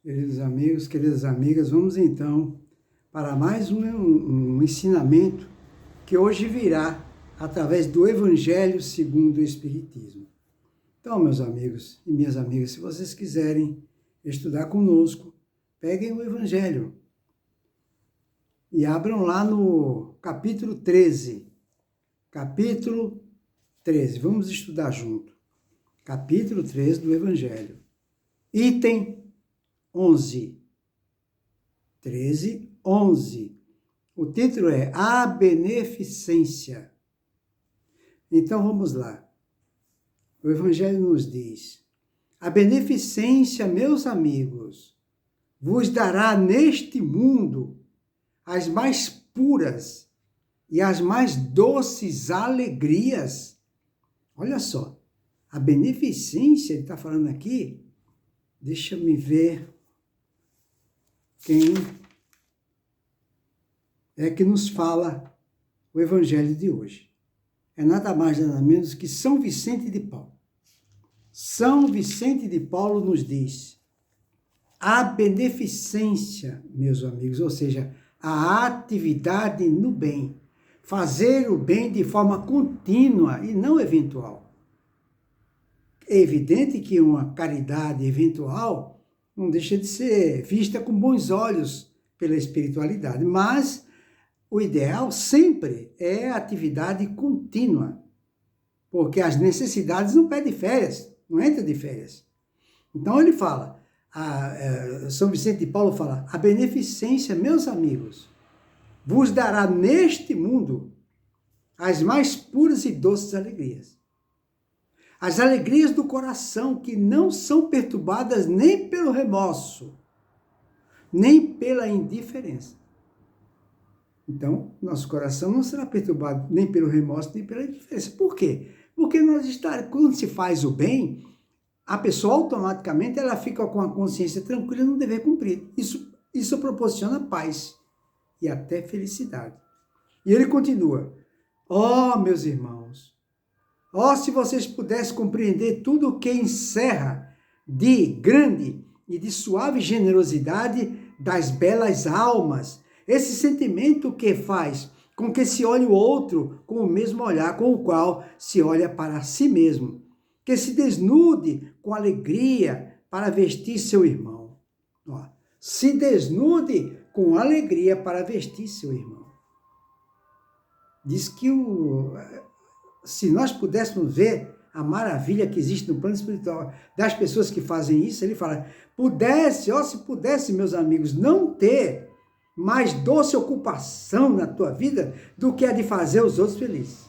Queridos amigos, queridas amigas, vamos então para mais um ensinamento que hoje virá através do Evangelho segundo o Espiritismo. Então, meus amigos e minhas amigas, se vocês quiserem estudar conosco, peguem o Evangelho e abram lá no capítulo 13. Capítulo 13, vamos estudar junto. Capítulo 13 do Evangelho. Item 11. 13, 11. O título é A Beneficência. Então vamos lá. O Evangelho nos diz: a beneficência, meus amigos, vos dará neste mundo as mais puras e as mais doces alegrias. Olha só, a beneficência, ele está falando aqui, deixa me ver quem é que nos fala o Evangelho de hoje. É nada mais, nada menos que São Vicente de Paulo. São Vicente de Paulo nos diz: a beneficência, meus amigos, ou seja, a atividade no bem, fazer o bem de forma contínua e não eventual. É evidente que uma caridade eventual não deixa de ser vista com bons olhos pela espiritualidade, mas o ideal sempre é a atividade contínua, porque as necessidades não pedem férias, não entra de férias. Então ele fala, São Vicente de Paulo fala, a beneficência, meus amigos, vos dará neste mundo as mais puras e doces alegrias. As alegrias do coração que não são perturbadas nem pelo remorso, nem pela indiferença. Então, nosso coração não será perturbado nem pelo remorso, nem pela indiferença. Por quê? Porque quando se faz o bem, a pessoa automaticamente ela fica com a consciência tranquila no dever cumprido. Isso proporciona paz e até felicidade. E ele continua: ó, meus irmãos, ó, se vocês pudessem compreender tudo o que encerra de grande e de suave generosidade das belas almas, esse sentimento que faz com que se olhe o outro com o mesmo olhar com o qual se olha para si mesmo, que se desnude com alegria para vestir seu irmão. Ó, se desnude com alegria para vestir seu irmão. Diz que se nós pudéssemos ver a maravilha que existe no plano espiritual das pessoas que fazem isso, ele fala, se pudesse, meus amigos, não ter mais doce ocupação na tua vida do que a de fazer os outros felizes.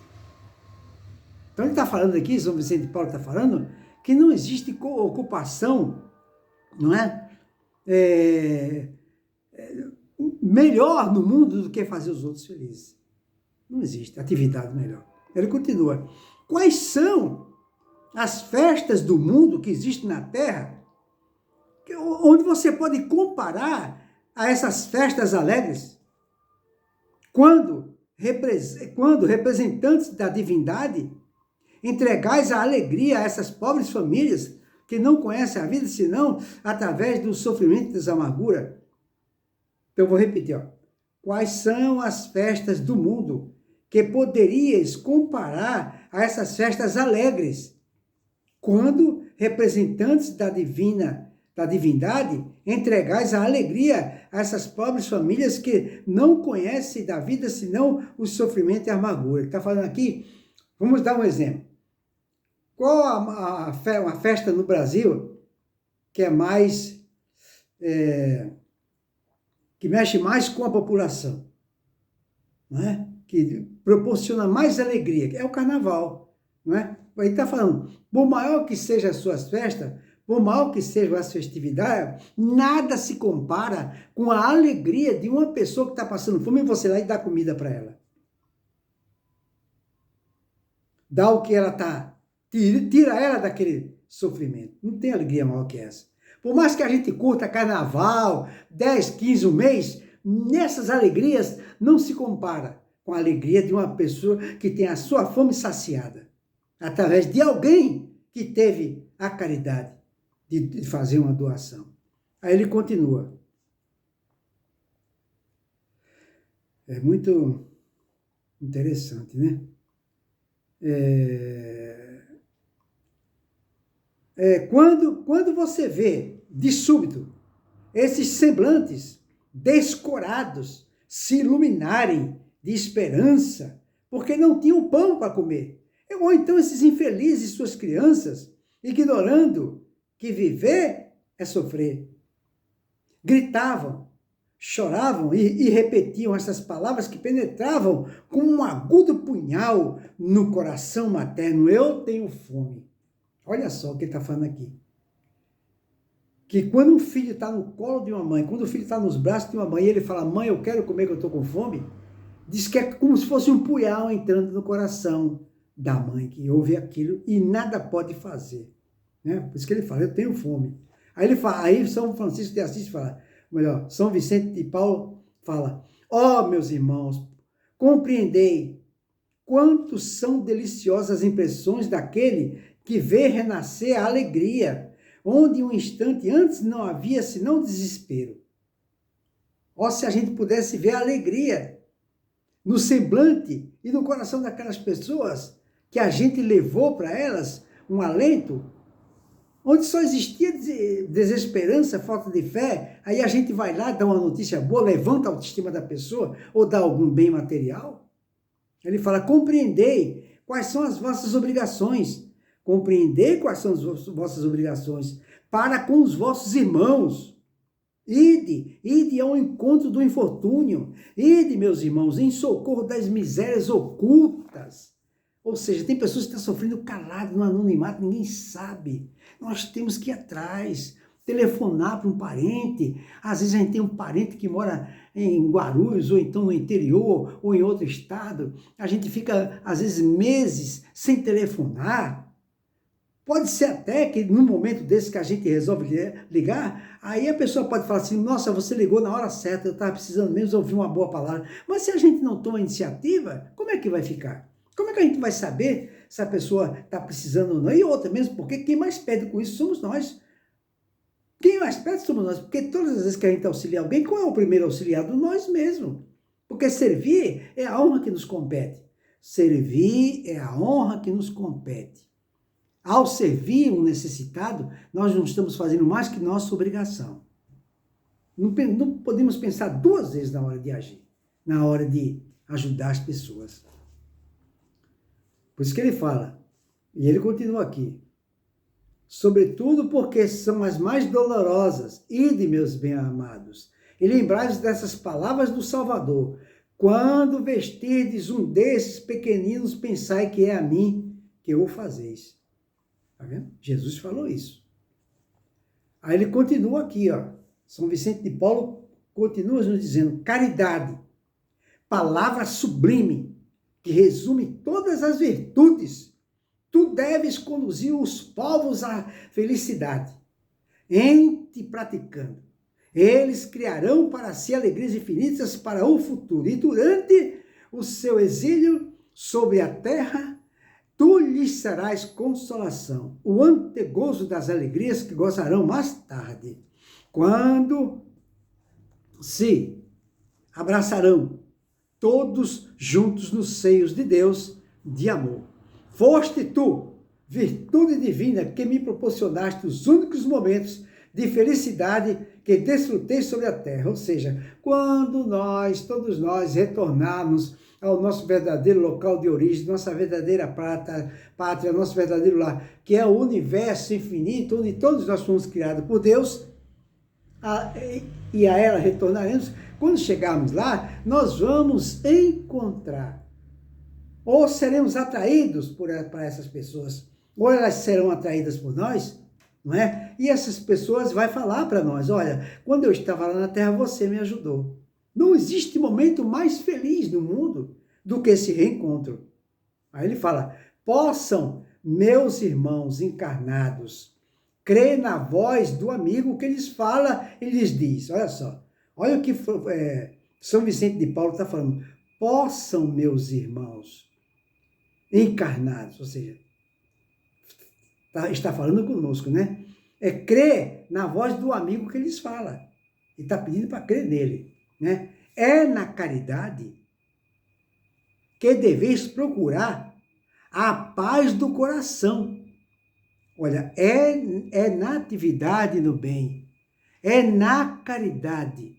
Então ele está falando aqui, São Vicente de Paulo está falando, que não existe ocupação, não é? Melhor no mundo do que fazer os outros felizes. Não existe atividade melhor. Ele continua: quais são as festas do mundo que existem na Terra, onde você pode comparar a essas festas alegres? Quando representantes da divindade entregais a alegria a essas pobres famílias que não conhecem a vida senão através do sofrimento e das amarguras. Então eu vou repetir, ó. Quais são as festas do mundo que poderias comparar a essas festas alegres, quando representantes da divindade entregais a alegria a essas pobres famílias que não conhecem da vida senão o sofrimento e a amargura? Ele está falando aqui, vamos dar um exemplo. Qual uma festa no Brasil que é mais, que mexe mais com a população, não é? Que proporciona mais alegria, é o carnaval, não é? Ele está falando, por maior que sejam as suas festas, por maior que sejam as festividades, nada se compara com a alegria de uma pessoa que está passando fome e você lá e dá comida para ela. Dá o que ela está, tira ela daquele sofrimento. Não tem alegria maior que essa. Por mais que a gente curta carnaval, 10, 15, um mês, nessas alegrias não se compara com a alegria de uma pessoa que tem a sua fome saciada, através de alguém que teve a caridade de fazer uma doação. Aí ele continua. É muito interessante, né? Quando você vê, de súbito, esses semblantes descorados se iluminarem de esperança, porque não tinham pão para comer, ou então esses infelizes, suas crianças, ignorando que viver é sofrer, gritavam, choravam e repetiam essas palavras que penetravam como um agudo punhal no coração materno. Eu tenho fome. Olha só o que ele está falando aqui. Que quando um filho está no colo de uma mãe, quando o filho está nos braços de uma mãe, e ele fala, mãe, eu quero comer que eu estou com fome, diz que é como se fosse um punhal entrando no coração da mãe, que ouve aquilo e nada pode fazer. Né? Por isso que ele fala, eu tenho fome. Aí ele fala, aí São Francisco de Assis fala, melhor, São Vicente de Paulo fala, ó, meus irmãos, compreendei quantos são deliciosas as impressões daquele que vê renascer a alegria, onde um instante antes não havia senão desespero. Ó, se a gente pudesse ver a alegria no semblante e no coração daquelas pessoas que a gente levou para elas um alento, onde só existia desesperança, falta de fé, aí a gente vai lá, dá uma notícia boa, levanta a autoestima da pessoa, ou dá algum bem material. Ele fala, compreendei quais são as vossas obrigações, compreendei quais são as vossas obrigações para com os vossos irmãos. Ide ao encontro do infortúnio, ide, meus irmãos, em socorro das misérias ocultas. Ou seja, tem pessoas que estão sofrendo calado no anonimato, ninguém sabe. Nós temos que ir atrás, telefonar para um parente. Às vezes a gente tem um parente que mora em Guarulhos, ou então no interior, ou em outro estado. A gente fica, às vezes, meses sem telefonar. Pode ser até que num momento desse que a gente resolve ligar, aí a pessoa pode falar assim, nossa, você ligou na hora certa, eu estava precisando mesmo ouvir uma boa palavra. Mas se a gente não toma iniciativa, como é que vai ficar? Como é que a gente vai saber se a pessoa está precisando ou não? E outra mesmo, porque quem mais perde com isso somos nós. Quem mais perde somos nós, porque todas as vezes que a gente auxilia alguém, qual é o primeiro auxiliado? Nós mesmos. Porque servir é a honra que nos compete. Servir é a honra que nos compete. Ao servir um necessitado, nós não estamos fazendo mais que nossa obrigação. Não podemos pensar duas vezes na hora de agir, na hora de ajudar as pessoas. Por isso que ele fala, e ele continua aqui, sobretudo porque são as mais dolorosas, ide, meus bem-amados, e lembrai-vos dessas palavras do Salvador, quando vestirdes um desses pequeninos, pensai que é a mim que o fazeis. Tá vendo? Jesus falou isso. Aí ele continua aqui, ó. São Vicente de Paulo continua nos dizendo, caridade, palavra sublime, que resume todas as virtudes. Tu deves conduzir os povos à felicidade, em te praticando. Eles criarão para si alegrias infinitas para o futuro. E durante o seu exílio sobre a terra, tu lhes serás consolação, o antegozo das alegrias que gozarão mais tarde, quando se abraçarão todos juntos nos seios de Deus de amor. Foste tu, virtude divina, que me proporcionaste os únicos momentos de felicidade que desfrutei sobre a terra. Ou seja, quando todos nós, retornarmos ao nosso verdadeiro local de origem, nossa verdadeira pátria, nosso verdadeiro lar, que é o universo infinito, onde todos nós fomos criados por Deus, e a ela retornaremos. Quando chegarmos lá, nós vamos encontrar, ou seremos atraídos para essas pessoas, ou elas serão atraídas por nós, não é? E essas pessoas vão falar para nós, olha, quando eu estava lá na terra, você me ajudou. Não existe momento mais feliz no mundo do que esse reencontro. Aí ele fala, possam meus irmãos encarnados crer na voz do amigo que lhes fala e lhes diz. Olha só, olha o que São Vicente de Paulo está falando. Possam meus irmãos encarnados, ou seja, está falando conosco, né? É crer na voz do amigo que eles falam. Ele está pedindo para crer nele, né? É na caridade que deveis procurar a paz do coração. Olha, é na atividade no bem, é na caridade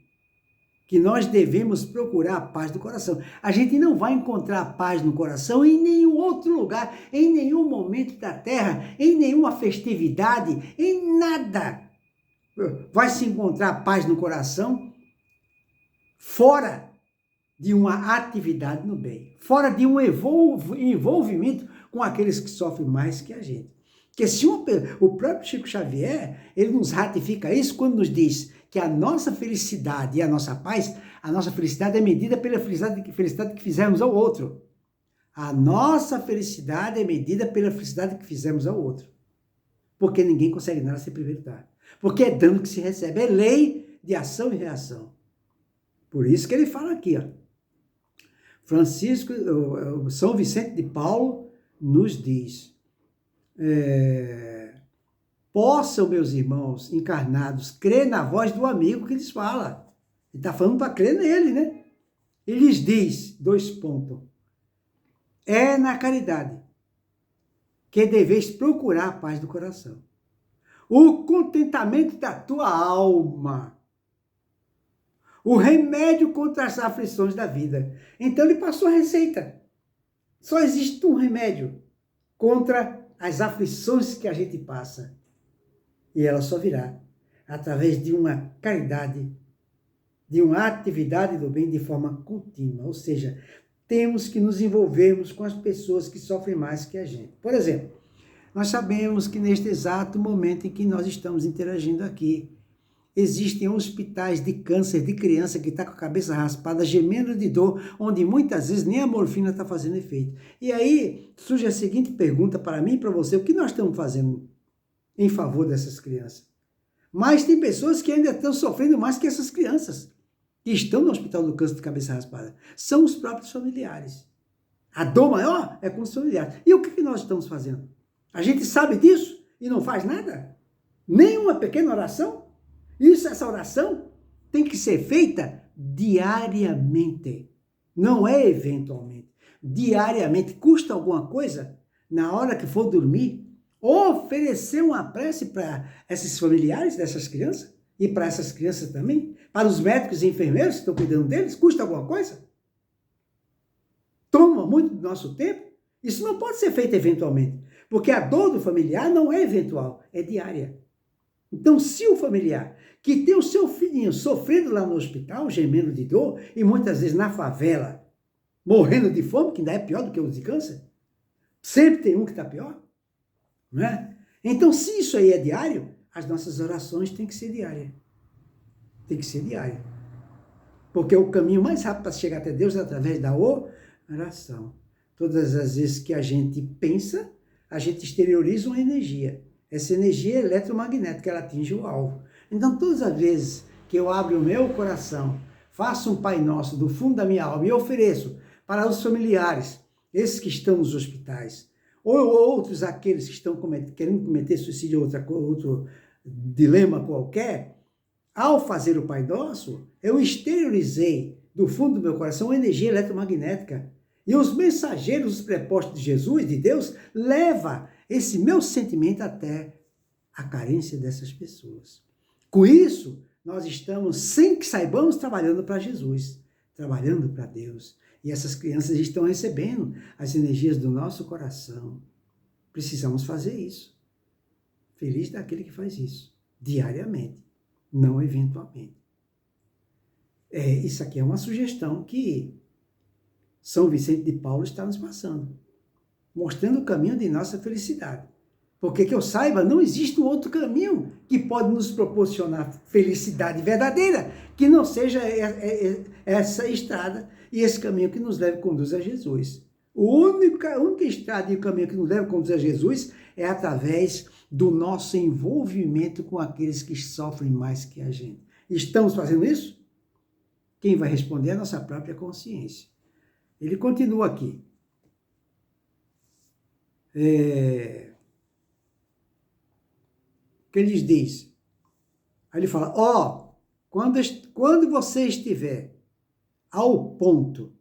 que nós devemos procurar a paz do coração. A gente não vai encontrar a paz no coração em nenhum outro lugar, em nenhum momento da terra, em nenhuma festividade, em nada. Vai se encontrar a paz no coração fora de uma atividade no bem, fora de um envolvimento com aqueles que sofrem mais que a gente. Porque se o próprio Chico Xavier, ele nos ratifica isso quando nos diz que a nossa felicidade e a nossa paz, a nossa felicidade é medida pela felicidade que fizemos ao outro. A nossa felicidade é medida pela felicidade que fizemos ao outro. Porque ninguém consegue nada sem primeiro dar. Porque é dando que se recebe, é lei de ação e reação. Por isso que ele fala aqui, ó. São Vicente de Paulo nos diz, possam, meus irmãos encarnados, crer na voz do amigo que lhes fala. Ele está falando para crer nele, né? Ele lhes diz, 2 pontos, é na caridade que deveis procurar a paz do coração, o contentamento da tua alma, o remédio contra as aflições da vida. Então ele passou a receita. Só existe um remédio contra as aflições que a gente passa. E ela só virá através de uma caridade, de uma atividade do bem de forma contínua. Ou seja, temos que nos envolvermos com as pessoas que sofrem mais que a gente. Por exemplo, nós sabemos que neste exato momento em que nós estamos interagindo aqui, existem hospitais de câncer de criança que está com a cabeça raspada, gemendo de dor, onde muitas vezes nem a morfina está fazendo efeito. E aí surge a seguinte pergunta para mim e para você: o que nós estamos fazendo em favor dessas crianças? Mas tem pessoas que ainda estão sofrendo mais que essas crianças, que estão no hospital do câncer de cabeça raspada. São os próprios familiares. A dor maior é com os familiares. E o que nós estamos fazendo? A gente sabe disso e não faz nada? Nem uma pequena oração? Essa oração tem que ser feita diariamente, não é eventualmente. Diariamente. Custa alguma coisa, na hora que for dormir, oferecer uma prece para esses familiares dessas crianças? E para essas crianças também? Para os médicos e enfermeiros que estão cuidando deles? Custa alguma coisa? Toma muito do nosso tempo? Isso não pode ser feito eventualmente, porque a dor do familiar não é eventual, é diária. Então, se o familiar que tem o seu filhinho sofrendo lá no hospital, gemendo de dor, e muitas vezes na favela, morrendo de fome, que ainda é pior do que o de câncer, sempre tem um que está pior, não é? Então, se isso aí é diário, as nossas orações têm que ser diárias. Tem que ser diária. Porque o caminho mais rápido para chegar até Deus é através da oração. Todas as vezes que a gente pensa, a gente exterioriza uma energia. Essa energia é eletromagnética, ela atinge o alvo. Então, todas as vezes que eu abro o meu coração, faço um Pai Nosso do fundo da minha alma e ofereço para os familiares, esses que estão nos hospitais, ou outros aqueles que estão querendo cometer suicídio ou outro dilema qualquer, ao fazer o Pai Nosso, eu exteriorizei do fundo do meu coração uma energia eletromagnética. E os mensageiros, os prepostos de Jesus, de Deus, levam esse meu sentimento até a carência dessas pessoas. Com isso, nós estamos, sem que saibamos, trabalhando para Jesus, trabalhando para Deus. E essas crianças estão recebendo as energias do nosso coração. Precisamos fazer isso. Feliz daquele que faz isso, diariamente, não eventualmente. Isso aqui é uma sugestão que São Vicente de Paulo está nos passando, mostrando o caminho de nossa felicidade. Porque que eu saiba, não existe um outro caminho que pode nos proporcionar felicidade verdadeira, que não seja essa estrada e esse caminho que nos leva e conduz a Jesus. A única estrada e o caminho que nos leva e conduz a Jesus é através do nosso envolvimento com aqueles que sofrem mais que a gente. Estamos fazendo isso? Quem vai responder é a nossa própria consciência. Ele continua aqui. que ele lhes diz. Aí ele fala, ó, quando você estiver ao ponto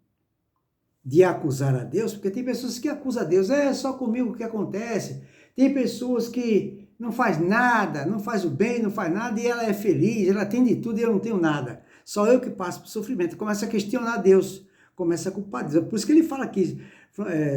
de acusar a Deus, porque tem pessoas que acusam a Deus, é só comigo que acontece. Tem pessoas que não faz nada, não faz o bem, não faz nada, e ela é feliz, ela tem de tudo e eu não tenho nada. Só eu que passo por sofrimento. Começa a questionar Deus, começa a culpar Deus. Por isso que ele fala aqui,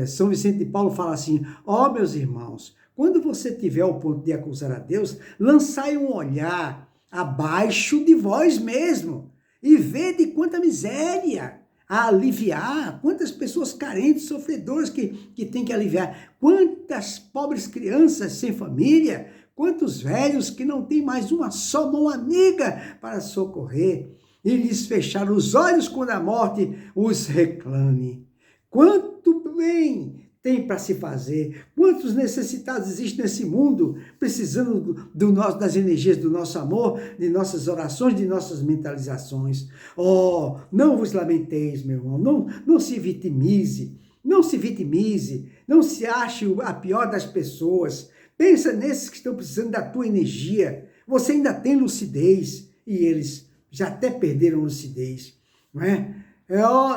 São Vicente de Paulo fala assim, ó meus irmãos, quando você tiver ao ponto de acusar a Deus, lançai um olhar abaixo de vós mesmo, e vede quanta miséria a aliviar, quantas pessoas carentes, sofredoras que tem que aliviar, quantas pobres crianças sem família, quantos velhos que não têm mais uma só mão amiga para socorrer, e lhes fechar os olhos quando a morte os reclame. Quanto bem tem para se fazer, quantos necessitados existem nesse mundo, precisando das energias do nosso amor, de nossas orações, de nossas mentalizações. Oh, não vos lamenteis, meu irmão, não se vitimize, não se ache a pior das pessoas, pensa nesses que estão precisando da tua energia, você ainda tem lucidez, e eles já até perderam lucidez, não é?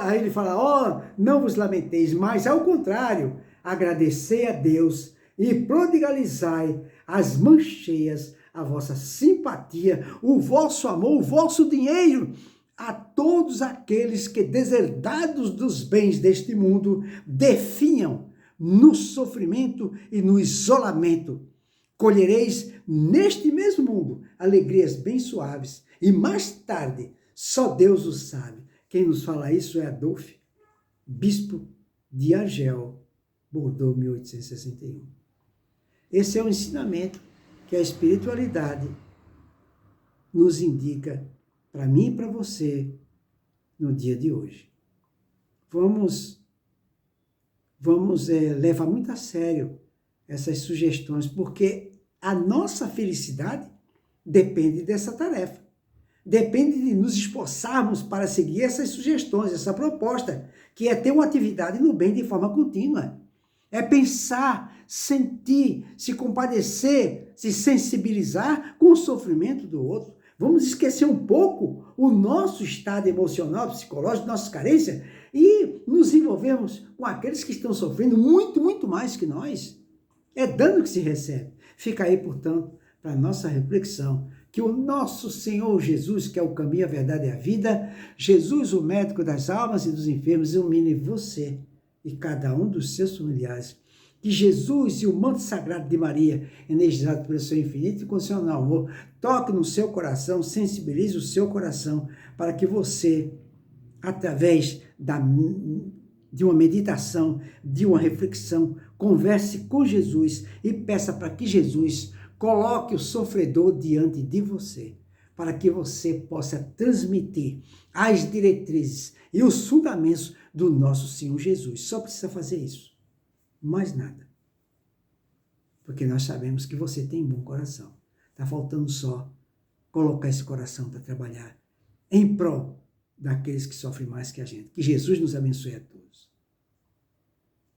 Aí ele fala, não vos lamenteis, mas ao contrário, agradecei a Deus e prodigalizai as mãos cheias, a vossa simpatia, o vosso amor, o vosso dinheiro, a todos aqueles que, deserdados dos bens deste mundo, definham no sofrimento e no isolamento. Colhereis neste mesmo mundo alegrias bem suaves, e mais tarde, só Deus o sabe. Quem nos fala isso é Adolphe, bispo de Argel, Bordeaux, 1861. Esse é o ensinamento que a espiritualidade nos indica para mim e para você no dia de hoje. Vamos levar muito a sério essas sugestões, porque a nossa felicidade depende dessa tarefa. Depende de nos esforçarmos para seguir essas sugestões, essa proposta, que é ter uma atividade no bem de forma contínua. É pensar, sentir, se compadecer, se sensibilizar com o sofrimento do outro. Vamos esquecer um pouco o nosso estado emocional, psicológico, nossas carências, e nos envolvermos com aqueles que estão sofrendo muito, muito mais que nós. É dano que se recebe. Fica aí, portanto, para a nossa reflexão, que o nosso Senhor Jesus, que é o caminho, a verdade e a vida, Jesus, o médico das almas e dos enfermos, ilumine você e cada um dos seus familiares. Que Jesus e o manto sagrado de Maria, energizado pelo seu infinito e incondicional amor, toque no seu coração, sensibilize o seu coração, para que você, através de uma meditação, de uma reflexão, converse com Jesus e peça para que Jesus coloque o sofredor diante de você, para que você possa transmitir as diretrizes e os fundamentos do nosso Senhor Jesus. Só precisa fazer isso, mais nada. Porque nós sabemos que você tem um bom coração. Está faltando só colocar esse coração para trabalhar em prol daqueles que sofrem mais que a gente. Que Jesus nos abençoe a todos.